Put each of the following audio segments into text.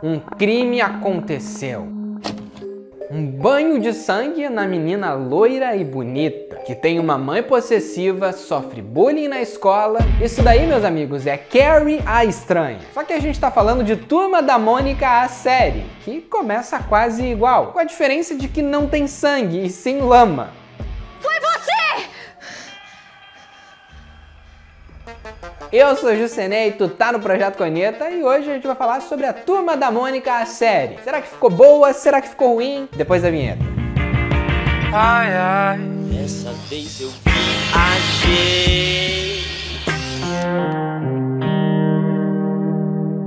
Um crime aconteceu. Um banho de sangue na menina loira e bonita, que tem uma mãe possessiva, sofre bullying na escola. Isso daí, meus amigos, é Carrie a Estranha. Só que a gente tá falando de Turma da Mônica, a série, que começa quase igual, com a diferença de que não tem sangue e sim lama. Foi você! Eu sou o Jusenei, tu tá no Projeto Coneta e hoje a gente vai falar sobre a Turma da Mônica, a série. Será que ficou boa? Será que ficou ruim? Depois da vinheta. Ai, ai, dessa vez eu viajei.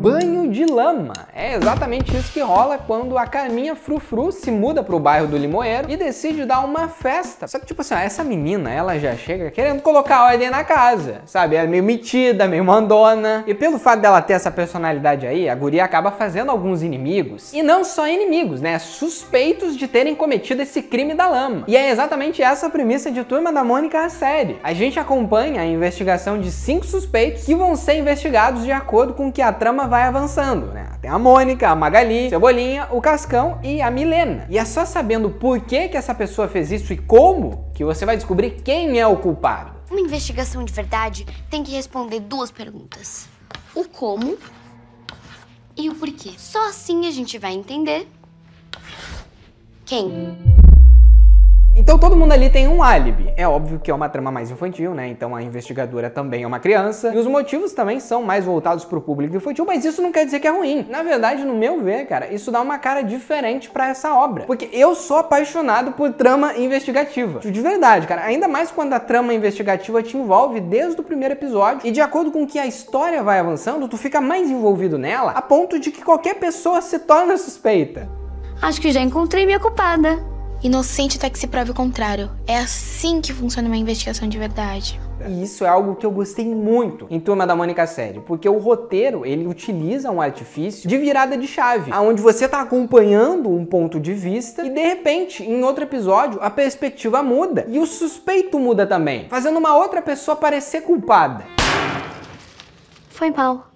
Banho de lama. É exatamente isso que rola quando a Carminha Frufru se muda pro bairro do Limoeiro e decide dar uma festa. Só que tipo assim, ó, essa menina, ela já chega querendo colocar ordem na casa, sabe? Ela é meio metida, meio mandona. E pelo fato dela ter essa personalidade aí, a guria acaba fazendo alguns inimigos. E não só inimigos, né? Suspeitos de terem cometido esse crime da lama. E é exatamente essa a premissa de Turma da Mônica, a série. A gente acompanha a investigação de 5 suspeitos que vão ser investigados de acordo com que a trama vai avançando, né? Tem a Mônica, a Magali, Cebolinha, o Cascão e a Milena. E é só sabendo por que essa pessoa fez isso e como que você vai descobrir quem é o culpado. Uma investigação de verdade tem que responder 2 perguntas. O como e o porquê. Só assim a gente vai entender quem. Então todo mundo ali tem um álibi. É óbvio que é uma trama mais infantil, né? Então a investigadora também é uma criança. E os motivos também são mais voltados pro público infantil, mas isso não quer dizer que é ruim. Na verdade, no meu ver, cara, isso dá uma cara diferente pra essa obra. Porque eu sou apaixonado por trama investigativa. De verdade, cara. Ainda mais quando a trama investigativa te envolve desde o primeiro episódio. E de acordo com que a história vai avançando, tu fica mais envolvido nela, a ponto de que qualquer pessoa se torna suspeita. Acho que já encontrei minha culpada. Inocente até que se prove o contrário. É assim que funciona uma investigação de verdade. E isso é algo que eu gostei muito em Turma da Mônica série, porque o roteiro, ele utiliza um artifício de virada de chave, onde você tá acompanhando um ponto de vista e de repente, em outro episódio, a perspectiva muda e o suspeito muda também, fazendo uma outra pessoa parecer culpada. Foi mal.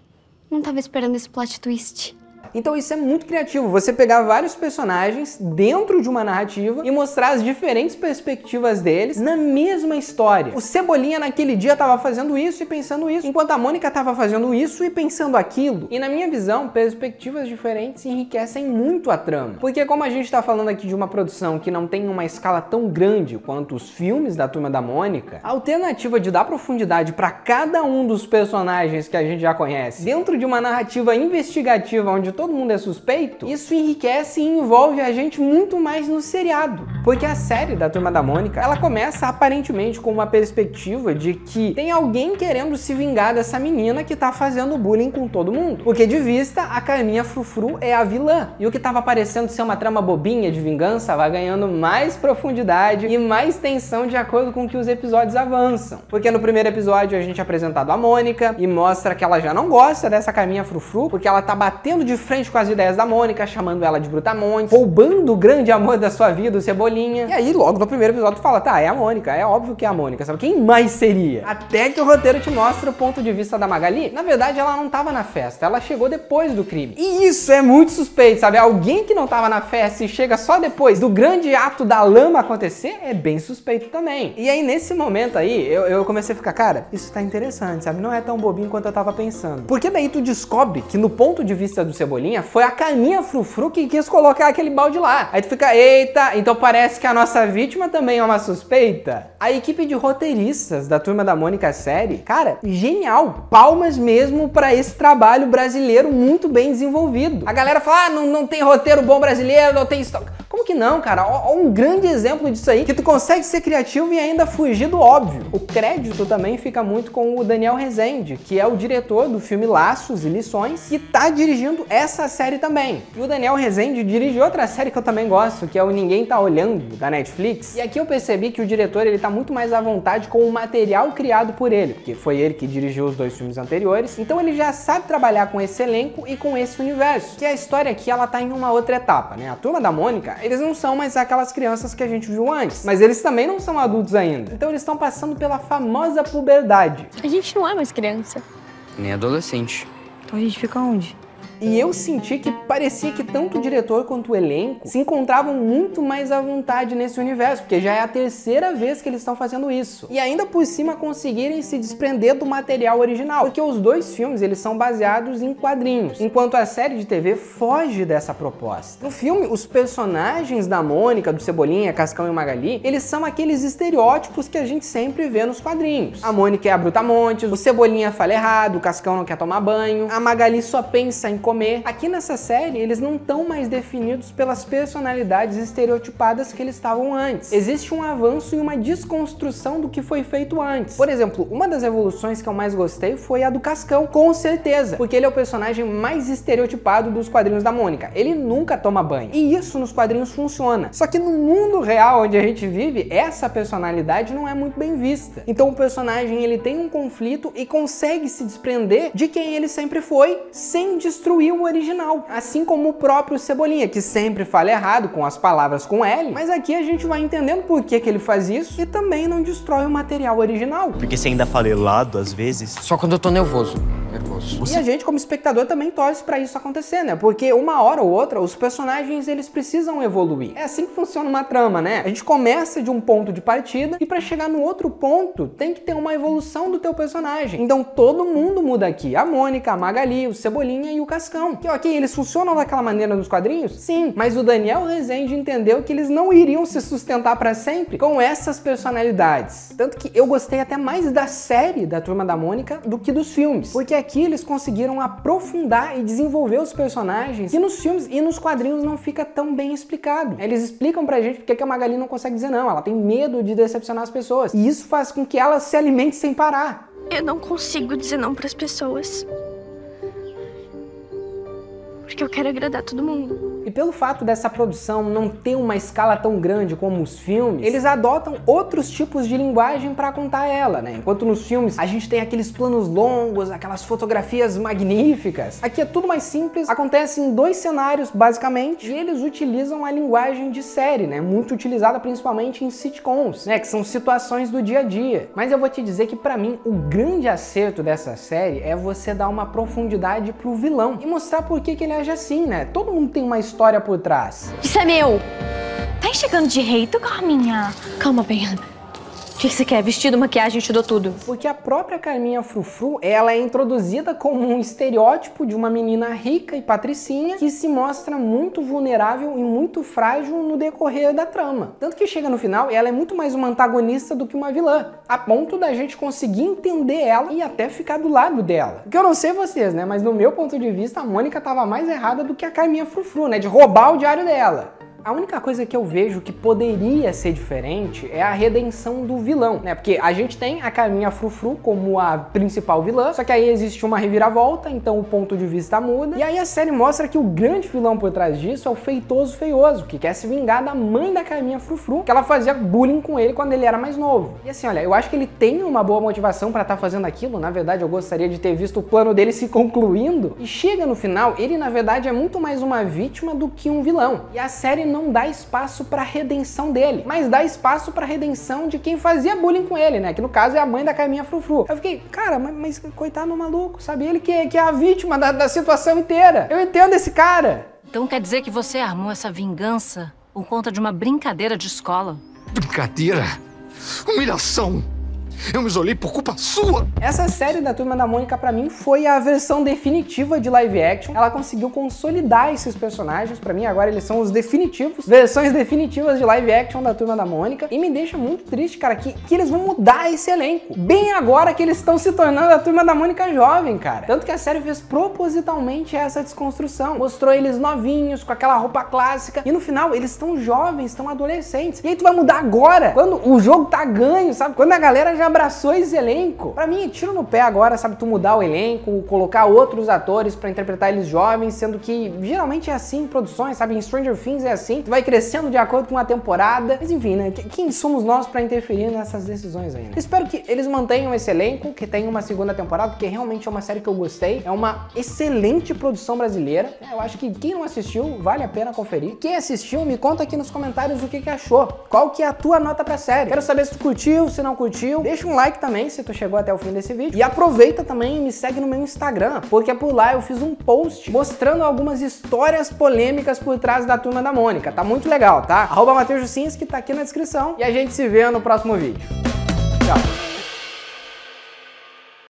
Não tava esperando esse plot twist. Então isso é muito criativo, você pegar vários personagens dentro de uma narrativa e mostrar as diferentes perspectivas deles na mesma história. O Cebolinha naquele dia tava fazendo isso e pensando isso, enquanto a Mônica tava fazendo isso e pensando aquilo. E na minha visão, perspectivas diferentes enriquecem muito a trama. Porque como a gente tá falando aqui de uma produção que não tem uma escala tão grande quanto os filmes da Turma da Mônica, a alternativa de dar profundidade para cada um dos personagens que a gente já conhece, dentro de uma narrativa investigativa onde todo mundo é suspeito, isso enriquece e envolve a gente muito mais no seriado. Porque a série da Turma da Mônica, ela começa aparentemente com uma perspectiva de que tem alguém querendo se vingar dessa menina que tá fazendo bullying com todo mundo. Porque de vista, a Carminha Frufru é a vilã. E o que tava parecendo ser uma trama bobinha de vingança vai ganhando mais profundidade e mais tensão de acordo com que os episódios avançam. Porque no primeiro episódio a gente é apresentado a Mônica e mostra que ela já não gosta dessa Carminha Frufru, porque ela tá batendo de frente com as ideias da Mônica, chamando ela de brutamonte, roubando o grande amor da sua vida, o Cebolinha. E aí, logo no primeiro episódio, tu fala, tá, é a Mônica, é óbvio que é a Mônica, sabe? Quem mais seria? Até que o roteiro te mostra o ponto de vista da Magali. Na verdade, ela não tava na festa, ela chegou depois do crime. E isso é muito suspeito, sabe? Alguém que não tava na festa e chega só depois do grande ato da lama acontecer, é bem suspeito também. E aí, nesse momento aí, eu comecei a ficar, cara, isso tá interessante, sabe? Não é tão bobinho quanto eu tava pensando. Porque daí tu descobre que no ponto de vista do Cebolinha, foi a Carminha Frufru que quis colocar aquele balde lá. Aí tu fica, eita, então parece que a nossa vítima também é uma suspeita? A equipe de roteiristas da Turma da Mônica série, cara, genial. Palmas mesmo pra esse trabalho brasileiro muito bem desenvolvido. A galera fala, ah, não tem roteiro bom brasileiro, não tem história. Como que não, cara? Ó, um grande exemplo disso aí, que tu consegue ser criativo e ainda fugir do óbvio. O crédito também fica muito com o Daniel Rezende, que é o diretor do filme Laços e Lições, que tá dirigindo essa série também. E o Daniel Rezende dirige outra série que eu também gosto, que é o Ninguém Tá Olhando, da Netflix. E aqui eu percebi que o diretor, ele tá muito mais à vontade com o material criado por ele, porque foi ele que dirigiu os 2 filmes anteriores, então ele já sabe trabalhar com esse elenco e com esse universo. Que a história aqui, ela tá em uma outra etapa, né? A Turma da Mônica, eles não são mais aquelas crianças que a gente viu antes, mas eles também não são adultos ainda. Então eles estão passando pela famosa puberdade. A gente não é mais criança. Nem adolescente. Então a gente fica onde? E eu senti que parecia que tanto o diretor quanto o elenco se encontravam muito mais à vontade nesse universo, porque já é a terceira vez que eles estão fazendo isso. E ainda por cima conseguirem se desprender do material original, porque os dois filmes eles são baseados em quadrinhos, enquanto a série de TV foge dessa proposta. No filme, os personagens da Mônica, do Cebolinha, Cascão e Magali, eles são aqueles estereótipos que a gente sempre vê nos quadrinhos. A Mônica é a brutamontes, o Cebolinha fala errado, o Cascão não quer tomar banho, a Magali só pensa em comer. Aqui nessa série, eles não estão mais definidos pelas personalidades estereotipadas que eles estavam antes. Existe um avanço e uma desconstrução do que foi feito antes. Por exemplo, uma das evoluções que eu mais gostei foi a do Cascão, com certeza, porque ele é o personagem mais estereotipado dos quadrinhos da Mônica. Ele nunca toma banho. E isso nos quadrinhos funciona. Só que no mundo real onde a gente vive, essa personalidade não é muito bem vista. Então o personagem ele tem um conflito e consegue se desprender de quem ele sempre foi, sem destruir o original. Assim como o próprio Cebolinha, que sempre fala errado com as palavras com L, mas aqui a gente vai entendendo por que ele faz isso e também não destrói o material original. Porque você ainda fala helado às vezes? Só quando eu tô nervoso. E a gente, como espectador, também torce pra isso acontecer, né? Porque uma hora ou outra, os personagens, eles precisam evoluir. É assim que funciona uma trama, né? A gente começa de um ponto de partida e pra chegar no outro ponto, tem que ter uma evolução do teu personagem. Então todo mundo muda aqui. A Mônica, a Magali, o Cebolinha e o Cascão. Que, ok, eles funcionam daquela maneira nos quadrinhos? Sim. Mas o Daniel Rezende entendeu que eles não iriam se sustentar pra sempre com essas personalidades. Tanto que eu gostei até mais da série da Turma da Mônica do que dos filmes. Porque aqui eles conseguiram aprofundar e desenvolver os personagens que nos filmes e nos quadrinhos não fica tão bem explicado. Eles explicam pra gente porque que a Magali não consegue dizer não, ela tem medo de decepcionar as pessoas. E isso faz com que ela se alimente sem parar. Eu não consigo dizer não pras pessoas. Porque eu quero agradar todo mundo. E pelo fato dessa produção não ter uma escala tão grande como os filmes, eles adotam outros tipos de linguagem para contar ela, né? Enquanto nos filmes a gente tem aqueles planos longos, aquelas fotografias magníficas, aqui é tudo mais simples, acontece em 2 cenários basicamente, e eles utilizam a linguagem de série, né? Muito utilizada principalmente em sitcoms, né? Que são situações do dia a dia. Mas eu vou te dizer que para mim o grande acerto dessa série é você dar uma profundidade pro vilão e mostrar por que ele age assim, né? Todo mundo tem uma história por trás. Isso é meu! Tá enxergando direito, Carminha? Calma, bem. O que você quer? Vestido, maquiagem, te dou tudo. Porque a própria Carminha Frufru, ela é introduzida como um estereótipo de uma menina rica e patricinha que se mostra muito vulnerável e muito frágil no decorrer da trama. Tanto que chega no final, ela é muito mais uma antagonista do que uma vilã, a ponto da gente conseguir entender ela e até ficar do lado dela. Porque eu não sei vocês, né, mas no meu ponto de vista, a Mônica tava mais errada do que a Carminha Frufru, né, de roubar o diário dela. A única coisa que eu vejo que poderia ser diferente é a redenção do vilão, né? Porque a gente tem a Carminha Frufru como a principal vilã, só que aí existe uma reviravolta, então o ponto de vista muda. E aí a série mostra que o grande vilão por trás disso é o Feitoso Feioso, que quer se vingar da mãe da Carminha Frufru, que ela fazia bullying com ele quando ele era mais novo. E assim, olha, eu acho que ele tem uma boa motivação pra estar fazendo aquilo. Na verdade, eu gostaria de ter visto o plano dele se concluindo. E chega no final, ele na verdade é muito mais uma vítima do que um vilão. E a série não dá espaço pra redenção dele, mas dá espaço pra redenção de quem fazia bullying com ele, né? Que no caso é a mãe da Carminha Frufru. Eu fiquei, cara, mas coitado do maluco, sabe? Ele que é a vítima da situação inteira. Eu entendo esse cara. Então quer dizer que você armou essa vingança por conta de uma brincadeira de escola? Brincadeira? Humilhação! Eu me isolei por culpa sua! Essa série da Turma da Mônica, pra mim, foi a versão definitiva de live action. Ela conseguiu consolidar esses personagens. Pra mim, agora eles são os definitivos. Versões definitivas de live action da Turma da Mônica. E me deixa muito triste, cara, que eles vão mudar esse elenco. Bem agora que eles estão se tornando a Turma da Mônica jovem, cara. Tanto que a série fez propositalmente essa desconstrução. Mostrou eles novinhos, com aquela roupa clássica. E no final, eles estão jovens, estão adolescentes. E aí tu vai mudar agora, quando o jogo tá ganho, sabe? Quando a galera já abraçou esse elenco. Pra mim, tiro no pé agora, sabe, tu mudar o elenco, colocar outros atores pra interpretar eles jovens, sendo que geralmente é assim em produções, sabe, em Stranger Things é assim, tu vai crescendo de acordo com a temporada, mas enfim, né, quem somos nós pra interferir nessas decisões aí, né? Espero que eles mantenham esse elenco, que tenha uma segunda temporada, porque realmente é uma série que eu gostei, é uma excelente produção brasileira, eu acho que quem não assistiu, vale a pena conferir. Quem assistiu, me conta aqui nos comentários o que achou, qual que é a tua nota pra série. Quero saber se tu curtiu, se não curtiu, deixa Deixa um like também se tu chegou até o fim desse vídeo. E aproveita também e me segue no meu Instagram, porque por lá eu fiz um post mostrando algumas histórias polêmicas por trás da Turma da Mônica. Tá muito legal, tá? @Matheus Jusinski, que tá aqui na descrição. E a gente se vê no próximo vídeo. Tchau!